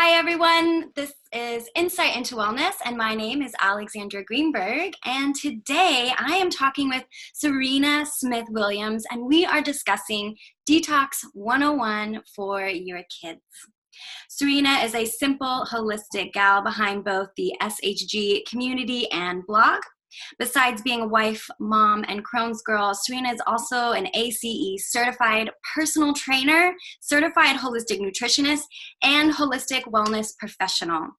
Hi, everyone. This is Insight into Wellness, and my name is Alexandra Greenberg. And today I am talking with Serena Smith-Williams, and we are discussing Detox 101 for your kids. Serena is a simple, holistic gal behind both the SHG Community and blog. Besides being a wife, mom, and Crohn's girl, Serena is also an ACE certified personal trainer, certified holistic nutritionist, and holistic wellness professional.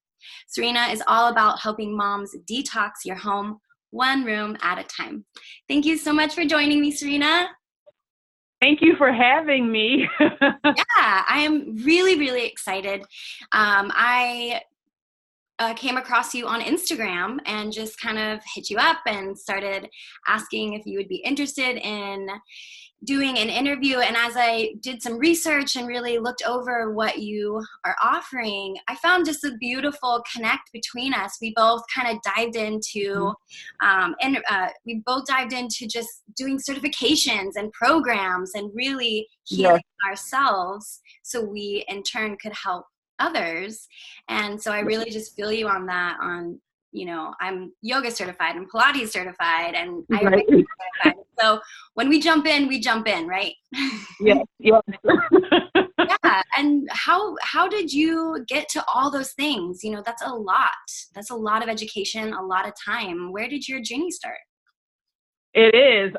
Serena is all about helping moms detox your home one room at a time. Thank you so much for joining me, Serena. Thank you for having me. Yeah, I am really, really excited. I came across you on Instagram and just kind of hit you up and started asking if you would be interested in doing an interview. And as I did some research and really looked over what you are offering, I found just a beautiful connect between us. We both kind of dived into, just doing certifications and programs and really healing ourselves, so we in turn could help others. And so I really just feel you on that. I'm yoga certified and Pilates certified and Ayurveda certified. So when we jump in, right? Yeah. Yeah. And how did you get to all those things? That's a lot. That's a lot of education, a lot of time. Where did your journey start? It is.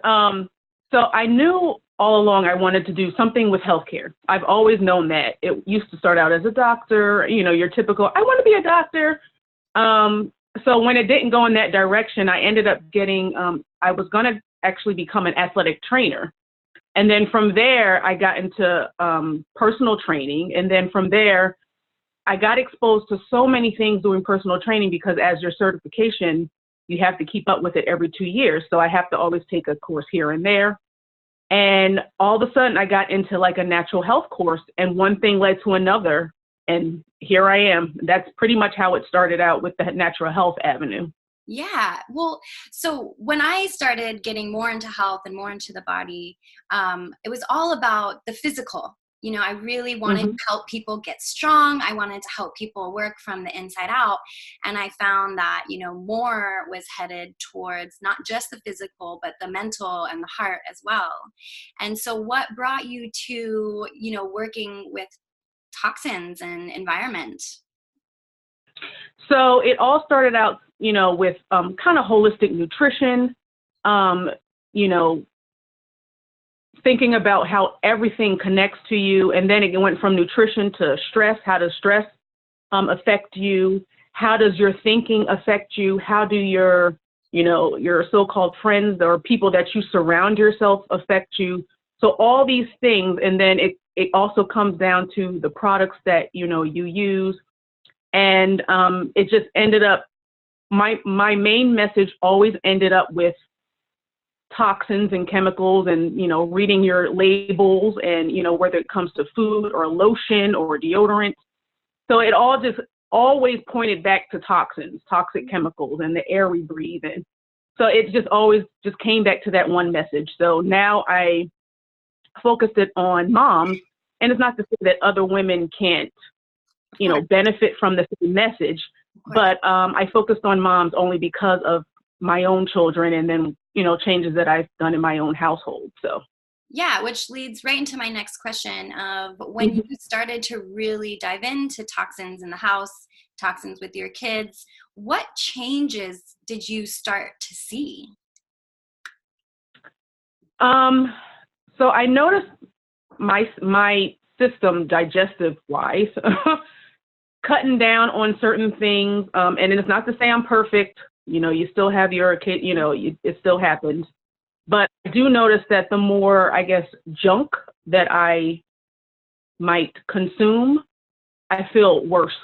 So I knew all along I wanted to do something with healthcare. I've always known that. It used to start out as a doctor, your typical, I want to be a doctor. So when it didn't go in that direction, I ended up getting, I was going to actually become an athletic trainer. And then from there, I got into personal training. And then from there, I got exposed to so many things doing personal training, because as your certification, you have to keep up with it every 2 years. So I have to always take a course here and there. And all of a sudden I got into like a natural health course, and one thing led to another. And here I am. That's pretty much how it started out, with the natural health avenue. Yeah. Well, so when I started getting more into health and more into the body, it was all about the physical. I really wanted to help people get strong. I wanted to help people work from the inside out. And I found that, more was headed towards not just the physical, but the mental and the heart as well. And so what brought you to, working with toxins and environment? So it all started out, with kind of holistic nutrition, thinking about how everything connects to you. And then it went from nutrition to stress. How does stress affect you? How does your thinking affect you? How do your so-called friends or people that you surround yourself affect you? So all these things. And then it also comes down to the products that, you use. And it just ended up, my main message always ended up with toxins and chemicals, and, reading your labels, and, whether it comes to food or lotion or deodorant. So it all just always pointed back to toxins, toxic chemicals, and the air we breathe in. So it just always just came back to that one message. So now I focused it on moms, and it's not to say that other women can't, benefit from the same message, but I focused on moms only because of my own children, and then, changes that I've done in my own household. So. Yeah, which leads right into my next question of when you started to really dive into toxins in the house, toxins with your kids, what changes did you start to see? So I noticed my system, digestive wise, cutting down on certain things. And it's not to say I'm perfect. You still have your kid, it still happens. But I do notice that the more, I guess, junk that I might consume, I feel worse.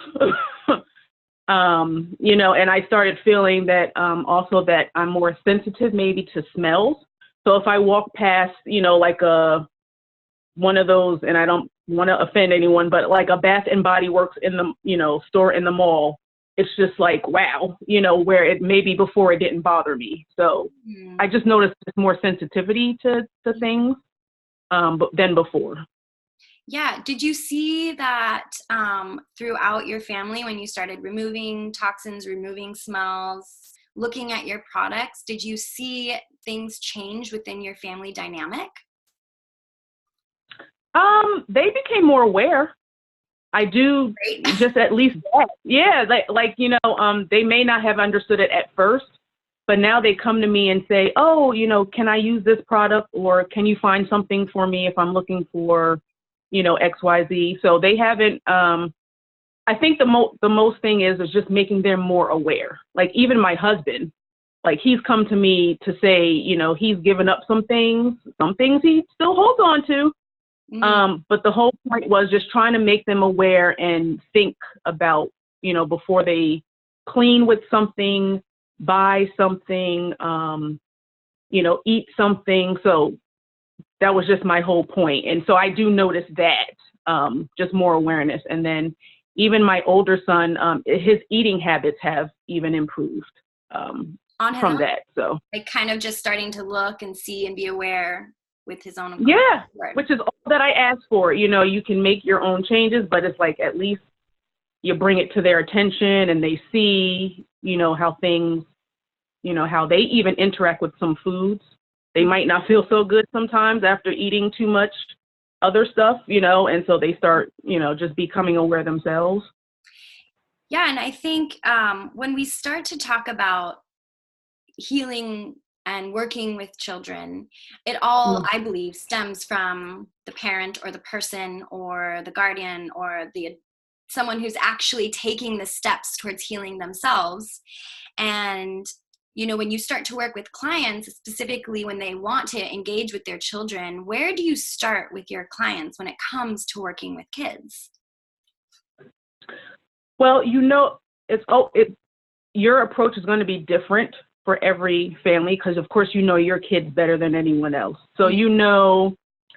And I started feeling that also that I'm more sensitive maybe to smells. So if I walk past, like one of those, and I don't want to offend anyone, but like a Bath and Body Works in the, store in the mall, it's just like, wow, where it maybe before it didn't bother me. So I just noticed more sensitivity to things than before. Yeah. Did you see that throughout your family when you started removing toxins, removing smells, looking at your products? Did you see things change within your family dynamic? They became more aware. I do Great. just at least that. Yeah, they may not have understood it at first, but now they come to me and say, oh, can I use this product, or can you find something for me if I'm looking for, XYZ. So they haven't, I think the most thing is just making them more aware. Like even my husband, like he's come to me to say, he's given up some things he still holds on to. But the whole point was just trying to make them aware and think about, before they clean with something, buy something, eat something. So that was just my whole point. And so I do notice that, just more awareness. And then even my older son, his eating habits have even improved On his from own? that. So Like kind of just starting to look and see and be aware with his own. yeah, Right. which is all that I ask for. You can make your own changes, but it's like at least you bring it to their attention and they see, how things, how they even interact with some foods. They might not feel so good sometimes after eating too much other stuff, and so they start, just becoming aware themselves. Yeah, and I think when we start to talk about healing and working with children, it all, I believe, stems from the parent or the person or the guardian or someone who's actually taking the steps towards healing themselves. And when you start to work with clients, specifically when they want to engage with their children, where do you start with your clients when it comes to working with kids? Well, your approach is going to be different for every family because, of course, your kids better than anyone else. So,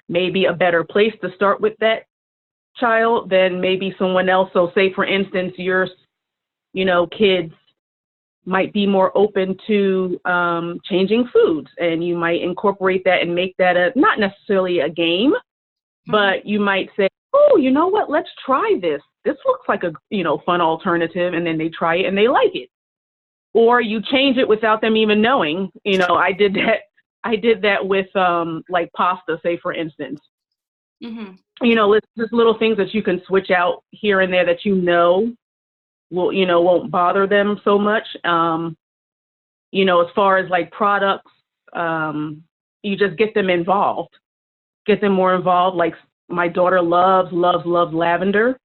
maybe a better place to start with that child than maybe someone else. So say, for instance, your, kids might be more open to changing foods, and you might incorporate that and make that not necessarily a game, but you might say, oh, you know what, let's try this. This looks like a, fun alternative. And then they try it and they like it. Or you change it without them even knowing. I did that with like pasta, say, for instance. Mm-hmm. Just little things that you can switch out here and there that won't bother them so much. As far as like products, you just get them involved, get them more involved. Like my daughter loves lavender.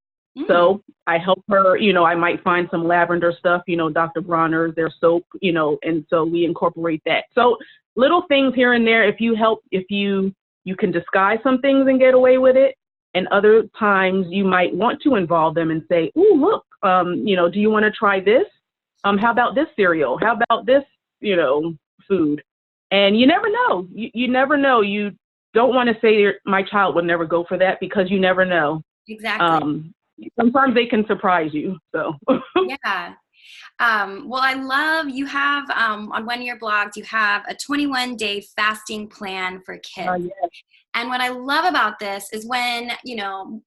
So I help her, I might find some lavender stuff, Dr. Bronner's, their soap, and so we incorporate that. So little things here and there, if you can disguise some things and get away with it. And other times you might want to involve them and say, oh, look, do you want to try this? How about this cereal? How about this, food? And you never know. You never know. You don't want to say my child would never go for that because you never know. Exactly. Sometimes they can surprise you. So yeah. Well, I love you have on one of your blogs, you have a 21-day fasting plan for kids. Yes. And what I love about this is when,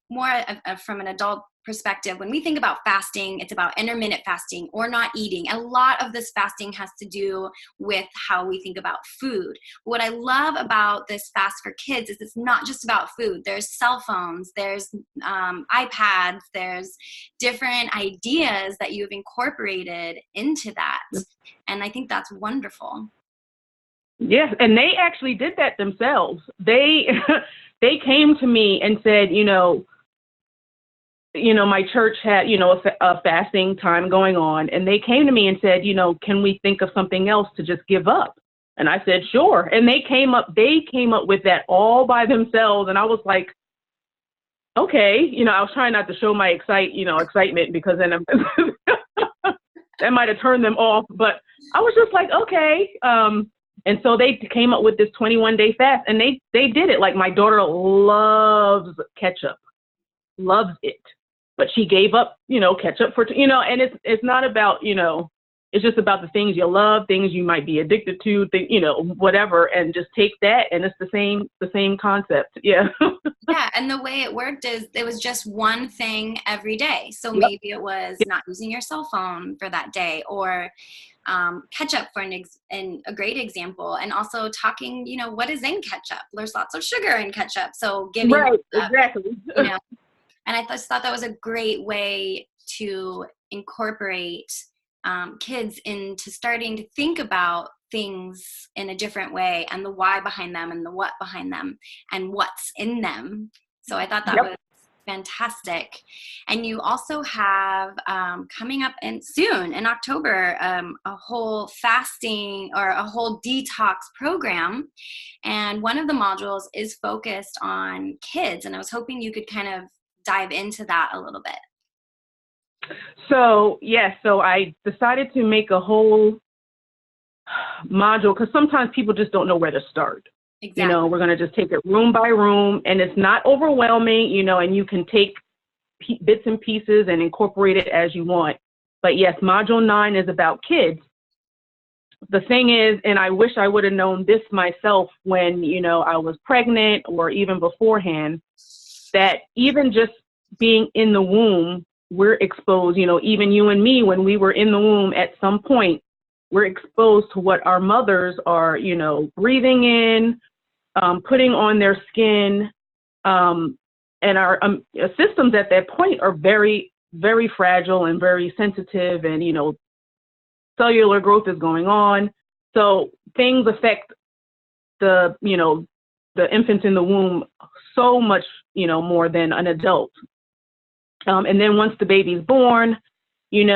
more from an adult perspective, when we think about fasting, it's about intermittent fasting or not eating. A lot of this fasting has to do with how we think about food. What I love about this fast for kids is it's not just about food. There's cell phones, there's iPads, there's different ideas that you've incorporated into that. And I think that's wonderful. Yes, and they actually did that themselves. They came to me and said, my church had, a fasting time going on, and they came to me and said, can we think of something else to just give up? And I said, sure. And they came up with that all by themselves, and I was like, okay, I was trying not to show my excitement because then that might have turned them off, but I was just like, okay. And so they came up with this 21-day fast, and they did it. Like my daughter loves ketchup, loves it, but she gave up, ketchup for, and it's not about, It's just about the things you love, things you might be addicted to, whatever, and just take that, and it's the same concept. Yeah. Yeah, and the way it worked is it was just one thing every day. So Yep. maybe it was not using your cell phone for that day, or ketchup for a great example, and also talking, what is in ketchup? There's lots of sugar in ketchup, so giving Right. Exactly. and I just thought that was a great way to incorporate kids into starting to think about things in a different way, and the why behind them and the what behind them and what's in them. So I thought that Yep. was fantastic. And you also have coming up soon in October, a whole fasting or a whole detox program. And one of the modules is focused on kids. And I was hoping you could kind of dive into that a little bit. So, yes, so I decided to make a whole module because sometimes people just don't know where to start. Exactly. We're going to just take it room by room, and it's not overwhelming, and you can take bits and pieces and incorporate it as you want. But yes, module 9 is about kids. The thing is, and I wish I would have known this myself when, I was pregnant or even beforehand, that even just being in the womb, we're exposed, even you and me, when we were in the womb at some point, we're exposed to what our mothers are, breathing in, putting on their skin, and our systems at that point are very, very fragile and very sensitive, and, cellular growth is going on. So things affect the infants in the womb so much, more than an adult. And then once the baby's born, you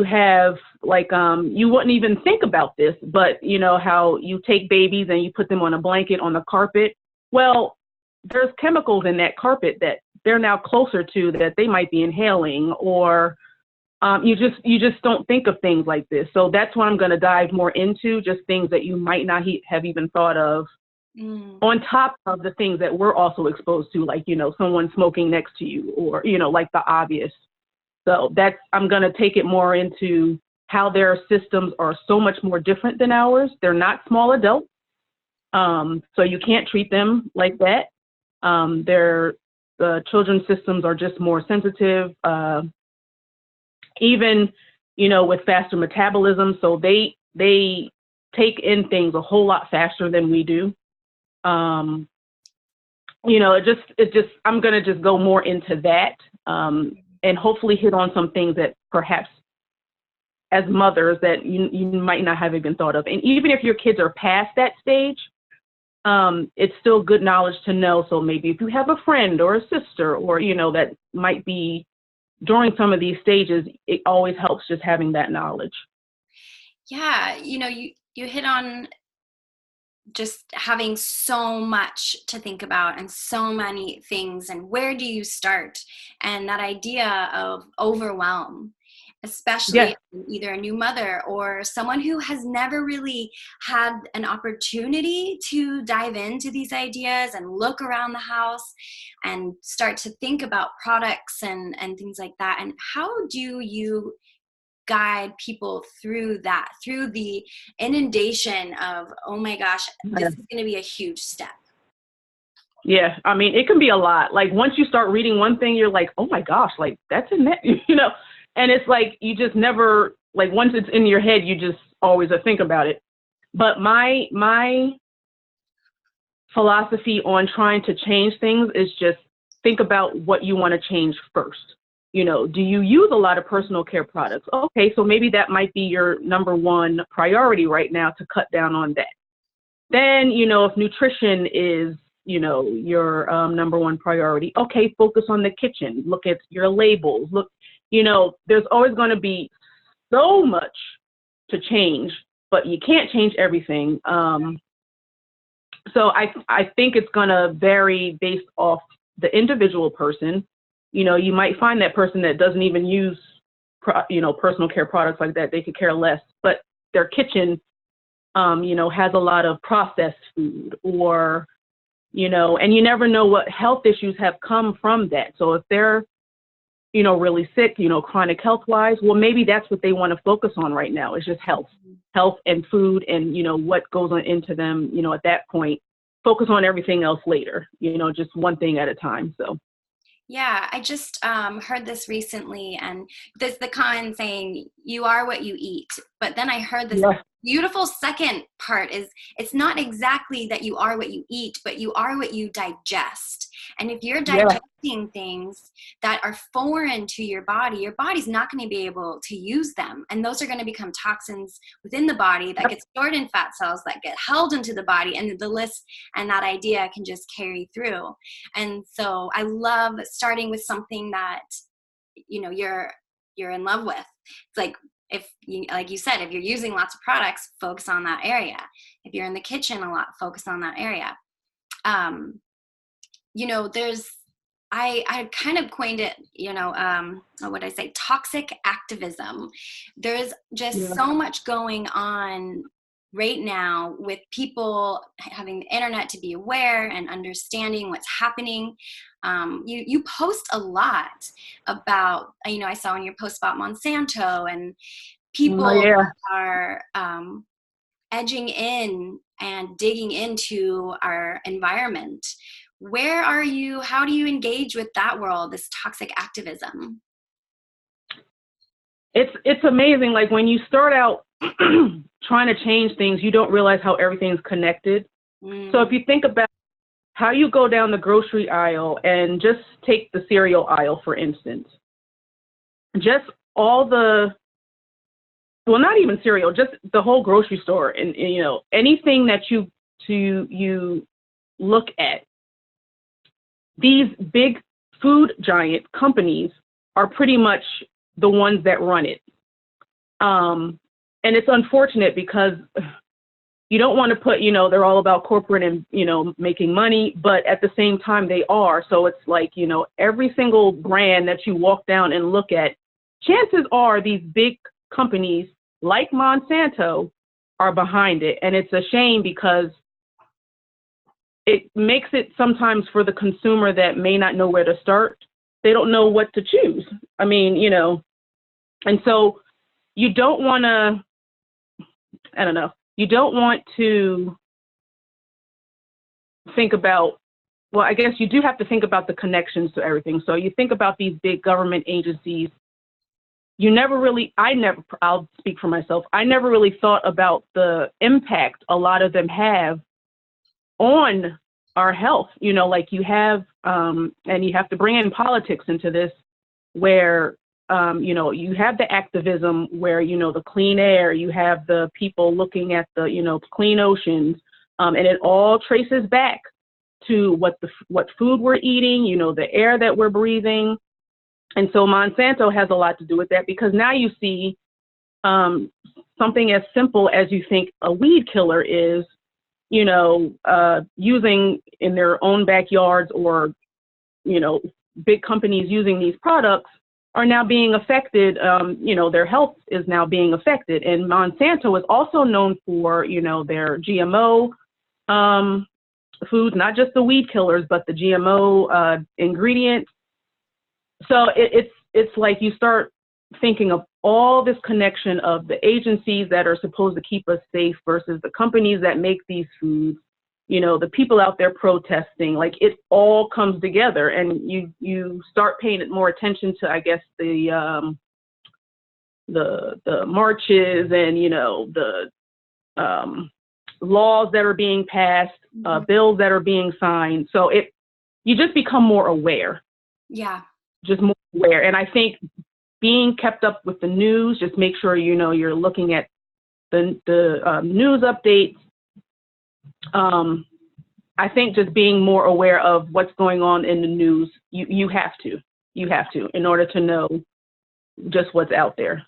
have you wouldn't even think about this, but how you take babies and you put them on a blanket on the carpet. Well, there's chemicals in that carpet that they're now closer to that they might be inhaling, or you just don't think of things like this. So that's what I'm going to dive more into, just things that you might not have even thought of. On top of the things that we're also exposed to, like, someone smoking next to you, or, like the obvious. So I'm going to take it more into how their systems are so much more different than ours. They're not small adults. So you can't treat them like that. The children's systems are just more sensitive, even, with faster metabolism. So they take in things a whole lot faster than we do. I'm going to just go more into that, and hopefully hit on some things that perhaps as mothers that you might not have even thought of. And even if your kids are past that stage, it's still good knowledge to know. So maybe if you have a friend or a sister, or, that might be during some of these stages, it always helps just having that knowledge. Yeah. You hit on just having so much to think about and so many things, and where do you start? And that idea of overwhelm, especially either a new mother or someone who has never really had an opportunity to dive into these ideas and look around the house and start to think about products and things like that. And how do you guide people through that, through the inundation of, oh my gosh, this is going to be a huge step? Yeah, I mean, it can be a lot. Like, once you start reading one thing, you're like, oh my gosh, like, that's in that, and it's like, you just never, like, once it's in your head, you just always think about it. But my philosophy on trying to change things is just think about what you want to change first. Do you use a lot of personal care products? Okay, so maybe that might be your number one priority right now, to cut down on that. Then, if nutrition is, your number one priority, okay, focus on the kitchen. Look at your labels. Look, there's always going to be so much to change, but you can't change everything. So I think it's going to vary based off the individual person. You might find that person that doesn't even use, personal care products like that. They could care less, but their kitchen, has a lot of processed food, or, and you never know what health issues have come from that. So if they're, really sick, chronic health wise. Well, maybe that's what they want to focus on right now. It's just health and food and, what goes on into them, at that point, focus on everything else later, just one thing at a time. So. Yeah, I just heard this recently, and there's the con saying you are what you eat. But then I heard this beautiful second part is it's not exactly that you are what you eat, but you are what you digest. And if you're digesting things that are foreign to your body's not going to be able to use them. And those are going to become toxins within the body that get stored in fat cells that get held into the body. And the list and that idea can just carry through. And so I love starting with something that, you're in love with. It's like, like you said, if you're using lots of products, focus on that area. If you're in the kitchen a lot, focus on that area. I kind of coined it, what would I say? Toxic activism. There's just so much going on right now with people having the internet to be aware and understanding what's happening. You post a lot about, I saw in your post about Monsanto and people are edging in and digging into our environment. Where are you? How do you engage with that world, this toxic activism? It's amazing. Like when you start out trying to change things, you don't realize how everything's connected. So if you think about how you go down the grocery aisle and just take the cereal aisle, for instance, just all not even cereal, just the whole grocery store and anything that you look at, these big food giant companies are pretty much the ones that run it. And it's unfortunate because you don't want to put, they're all about corporate and, making money, but at the same time they are. So it's like, every single brand that you walk down and look at, chances are these big companies like Monsanto are behind it. And it's a shame because it makes it sometimes for the consumer that may not know where to start. They don't know what to choose. I mean, and so you don't want to, you don't want to think about, well, I guess you do have to think about the connections to everything. So you think about these big government agencies. I'll speak for myself. I never really thought about the impact a lot of them have on our health, like you have, and you have to bring in politics into this where, you have the activism where, the clean air, you have the people looking at the, clean oceans, and it all traces back to what food we're eating, the air that we're breathing. And so Monsanto has a lot to do with that because now you see something as simple as you think a weed killer is, using in their own backyards or, big companies using these products are now being affected. Their health is now being affected. And Monsanto is also known for, their GMO foods, not just the weed killers, but the GMO ingredients. So it's like you start thinking of all this connection of the agencies that are supposed to keep us safe versus the companies that make these foods, the people out there protesting, like it all comes together and you start paying more attention to, I guess, the marches and, the laws that are being passed, bills that are being signed. So you just become more aware. Yeah. Just more aware. And I think being kept up with the news, just make sure, you're looking at the news updates. I think just being more aware of what's going on in the news, you have to in order to know just what's out there.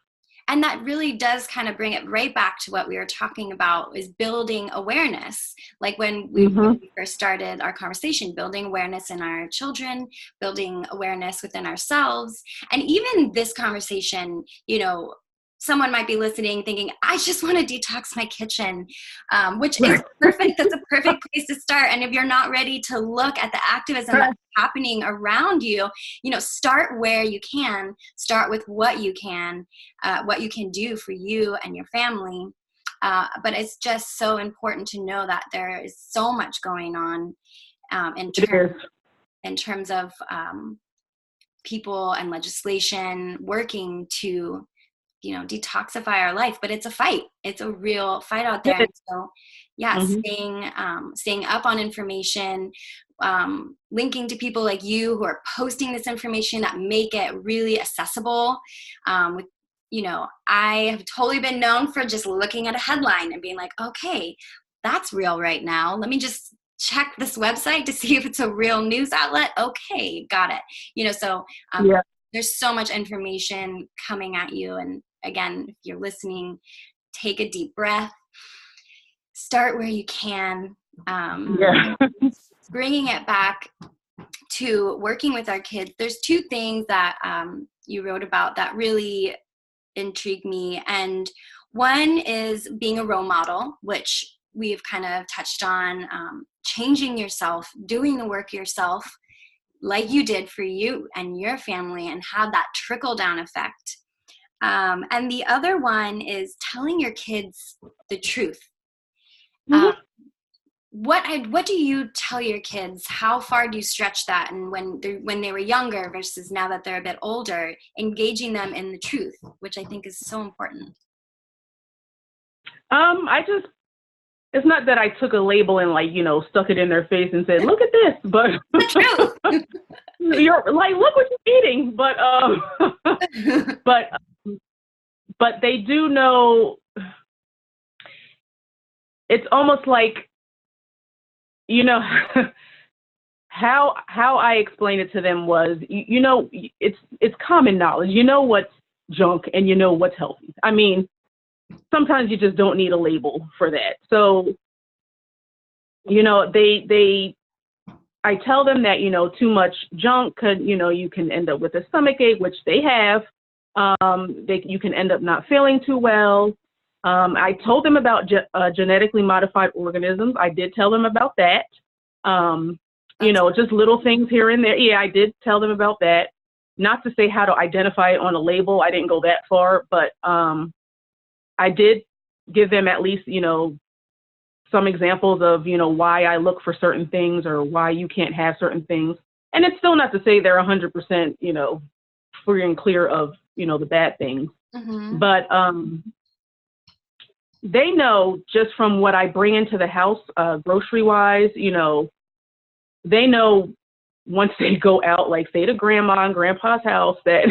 And that really does kind of bring it right back to what we were talking about is building awareness. Like when we first started our conversation, building awareness in our children, building awareness within ourselves. And even this conversation, someone might be listening thinking, I just want to detox my kitchen, which is perfect. That's a perfect place to start. And if you're not ready to look at the activism that's happening around you, start where you can. Start with what you can do for you and your family. But it's just so important to know that there is so much going on in terms of people and legislation working to detoxify our life, but it's a fight. It's a real fight out there. And so, staying up on information, linking to people like you who are posting this information that make it really accessible. I have totally been known for just looking at a headline and being like, okay, that's real right now. Let me just check this website to see if it's a real news outlet. Okay, got it. There's so much information coming at you. And again, if you're listening, take a deep breath, start where you can. Bringing it back to working with our kids, there's two things that you wrote about that really intrigue me. And one is being a role model, which we've kind of touched on, changing yourself, doing the work yourself, like you did for you and your family, and have that trickle down effect. And the other one is telling your kids the truth. What do you tell your kids? How far do you stretch that? And when they were younger versus now that they're a bit older, engaging them in the truth, which I think is so important. It's not that I took a label and stuck it in their face and said, look at this, but you're like, look what you're eating. But, but they do know. It's almost like, how I explained it to them was, it's common knowledge, what's junk and what's healthy. I mean, sometimes you just don't need a label for that. So, I tell them that, too much junk could, you can end up with a stomach ache, which they have. You can end up not feeling too well. I told them about genetically modified organisms. I did tell them about that. Just little things here and there. Yeah, I did tell them about that. Not to say how to identify it on a label. I didn't go that far, but I did give them at least, some examples of, why I look for certain things or why you can't have certain things. And it's still not to say they're 100%, free and clear of, the bad things. But they know just from what I bring into the house, grocery-wise, they know once they go out, like say to grandma and grandpa's house, that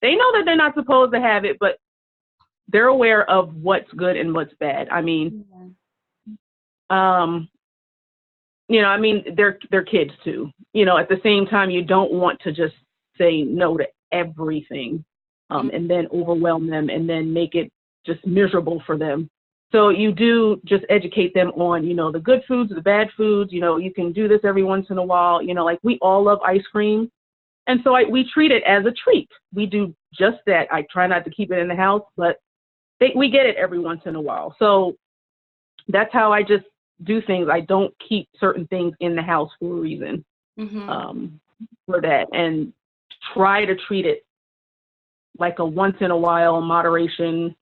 they know that they're not supposed to have it, but they're aware of what's good and what's bad. I mean, they're kids too. At the same time, you don't want to just say no to everything, and then overwhelm them and then make it just miserable for them. So you do just educate them on, the good foods, the bad foods. You can do this every once in a while. Like we all love ice cream. And so we treat it as a treat. We do just that. I try not to keep it in the house, but we get it every once in a while. So that's how I just do things. I don't keep certain things in the house for a reason, for that, and try to treat it like a once in a while moderation,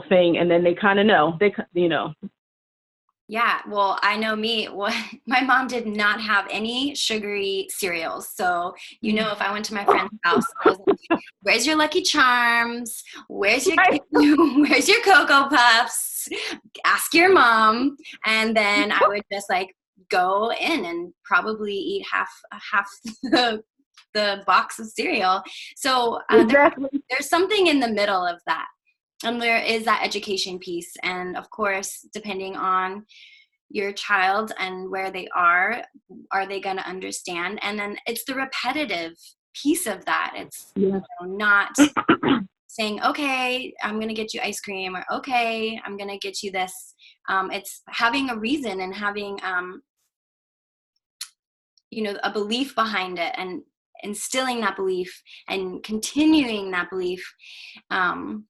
thing. And then they kind of know, Yeah, well, I know me. Well, my mom did not have any sugary cereals. So, if I went to my friend's house, I was like, where's your Lucky Charms? Where's your where's your Cocoa Puffs? Ask your mom. And then I would just go in and probably eat half the box of cereal. So there's something in the middle of that. And there is that education piece. And of course, depending on your child and where they are they going to understand? And then it's the repetitive piece of that. It's not saying, okay, I'm going to get you ice cream, or okay, I'm going to get you this. It's having a reason and having, a belief behind it. And instilling that belief and continuing that belief. And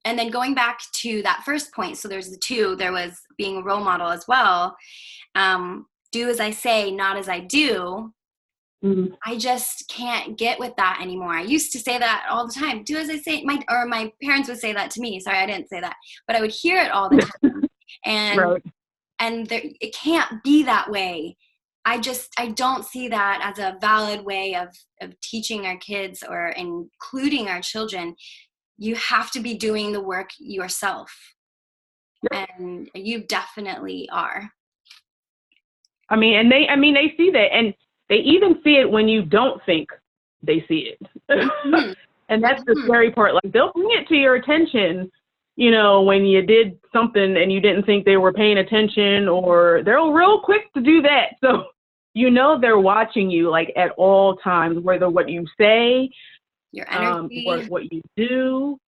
then going back to that first point, so there's the two, there was being a role model as well. Do as I say, not as I do. Mm-hmm. I just can't get with that anymore. I used to say that all the time. Do as I say. My parents would say that to me. Sorry, I didn't say that, but I would hear it all the time. And right. And it can't be that way. I don't see that as a valid way of teaching our kids or including our children. You have to be doing the work yourself. And you definitely are. I mean, they see that, and they even see it when you don't think they see it. Mm-hmm. And that's the scary part. Like, they'll bring it to your attention, when you did something and you didn't think they were paying attention, or they're real quick to do that. So, they're watching you, like, at all times, whether what you say, your energy, or what you do.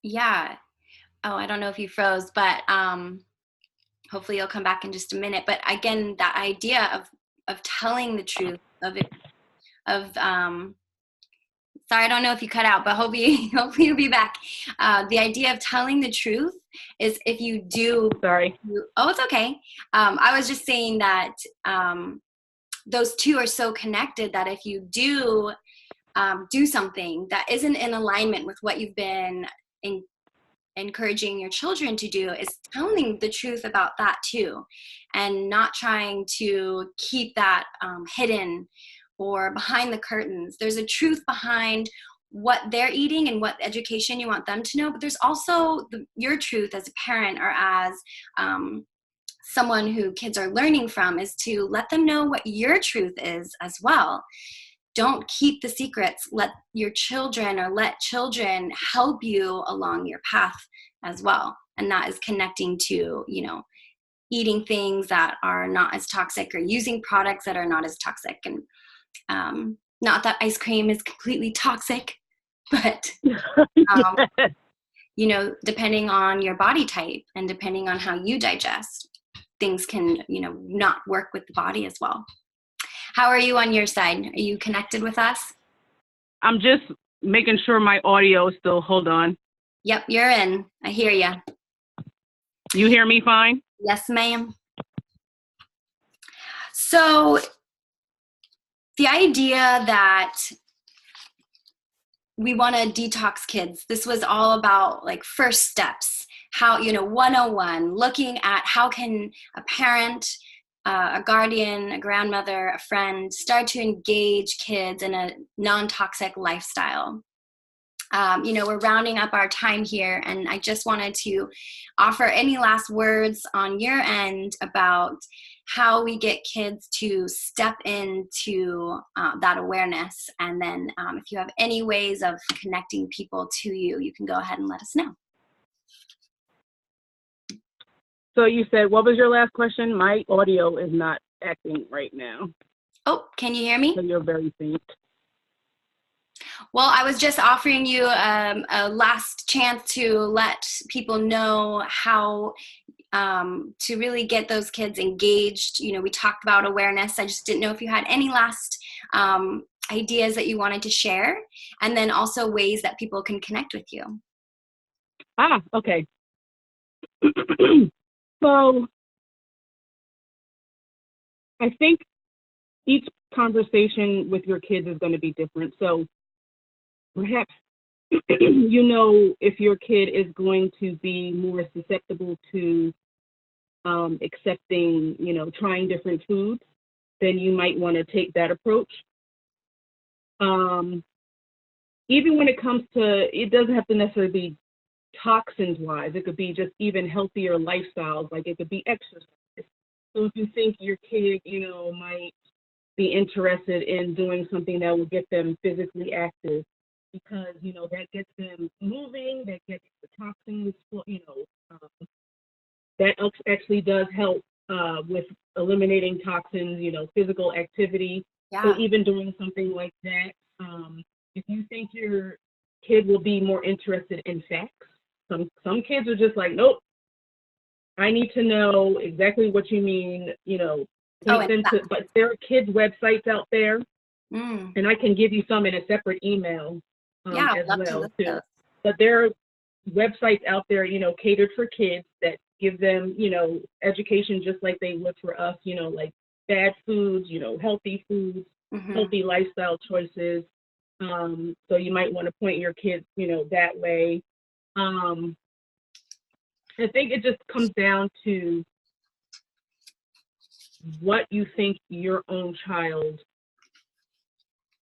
Yeah. Oh, I don't know if you froze, but hopefully you'll come back in just a minute. But again, that idea of telling the truth sorry, I don't know if you cut out, but hopefully you'll be back. The idea of telling the truth is if you do. Sorry. Oh, it's okay. I was just saying that those two are so connected that if you do something that isn't in alignment with what you've been encouraging your children to do, is telling the truth about that too, and not trying to keep that hidden or behind the curtains. There's a truth behind what they're eating and what education you want them to know, but there's also your truth as a parent or as someone who kids are learning from, is to let them know what your truth is as well. Don't keep the secrets. Let children help you along your path as well. And that is connecting to, eating things that are not as toxic, or using products that are not as toxic. And not that ice cream is completely toxic, but, depending on your body type and depending on how you digest, things can, not work with the body as well. How are you on your side? Are you connected with us? I'm just making sure my audio is still, hold on. Yep, you're in. I hear you. You hear me fine? Yes, ma'am. So the idea that we want to detox kids, this was all about like first steps, how, 101, looking at how can a parent, a guardian, a grandmother, a friend start to engage kids in a non-toxic lifestyle. We're rounding up our time here, and I just wanted to offer any last words on your end about how we get kids to step into that awareness. And then if you have any ways of connecting people to you, you can go ahead and let us know. So you said, what was your last question? My audio is not acting right now. Oh, can you hear me? So you're very faint. Well, I was just offering you a last chance to let people know how to really get those kids engaged. We talked about awareness. I just didn't know if you had any last ideas that you wanted to share, and then also ways that people can connect with you. Okay. So I think each conversation with your kids is going to be different. So perhaps, if your kid is going to be more susceptible to accepting, trying different foods, then you might want to take that approach. Even when it comes to, it doesn't have to necessarily be toxins-wise. It could be just even healthier lifestyles, like it could be exercise. So if you think your kid, might be interested in doing something that will get them physically active, because, that gets them moving, that gets the toxins, that actually does help with eliminating toxins, physical activity. Yeah. So even doing something like that, if you think your kid will be more interested in facts, some kids are just like, nope, I need to know exactly what you mean, Oh, Point and them to, but there are kids' websites out there, mm, and I can give you some in a separate email yeah, I'd as love to well list too. those. But there are websites out there, catered for kids that give them, education just like they would for us, like bad foods, healthy foods, Mm-hmm. healthy lifestyle choices. So you might want to point your kids, that way. I think it just comes down to what you think your own child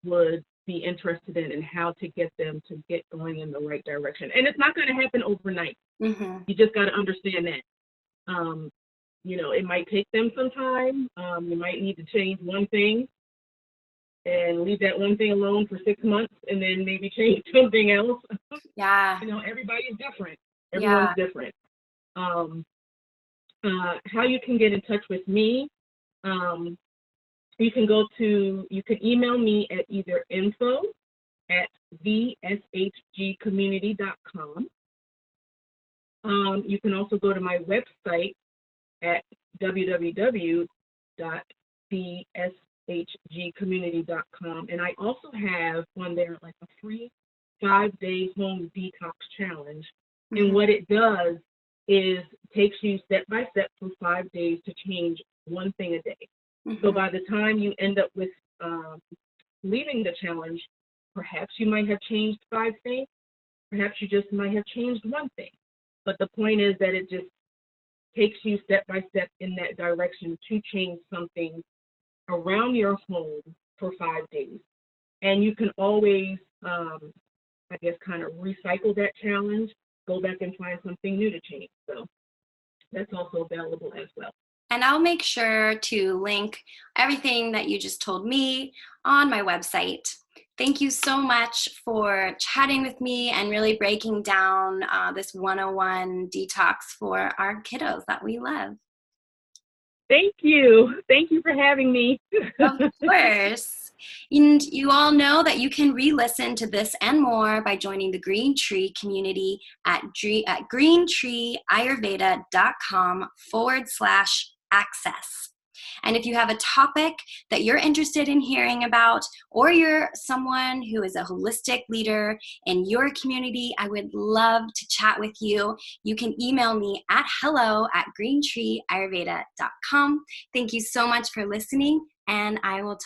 would be interested in and how to get them to get going in the right direction. And it's not going to happen overnight. Mm-hmm. You just got to understand that. It might take them some time. You might need to change one thing and leave that one thing alone for 6 months and then maybe change something else. Yeah. Everybody's different. Yeah. Everyone's different. How you can get in touch with me, you can email me at either info@theshgcommunity.com. You can also go to my website at www.theshgcommunity.com. And I also have on there like a free 5-day home detox challenge. Mm-hmm. And what it does is takes you step by step for 5 days to change one thing a day. Mm-hmm. So by the time you end up with leaving the challenge, perhaps you might have changed 5 things. Perhaps you just might have changed one thing. But the point is that it just takes you step by step in that direction to change something around your home for 5 days. And you can always, kind of recycle that challenge, go back and find something new to change. So that's also available as well. And I'll make sure to link everything that you just told me on my website. Thank you so much for chatting with me and really breaking down this 101 detox for our kiddos that we love. Thank you. Thank you for having me. Of course. And you all know that you can re-listen to this and more by joining the Green Tree community at greentreeayurveda.com/access. And if you have a topic that you're interested in hearing about, or you're someone who is a holistic leader in your community, I would love to chat with you. You can email me at hello@greentreeayurveda.com. Thank you so much for listening, and I will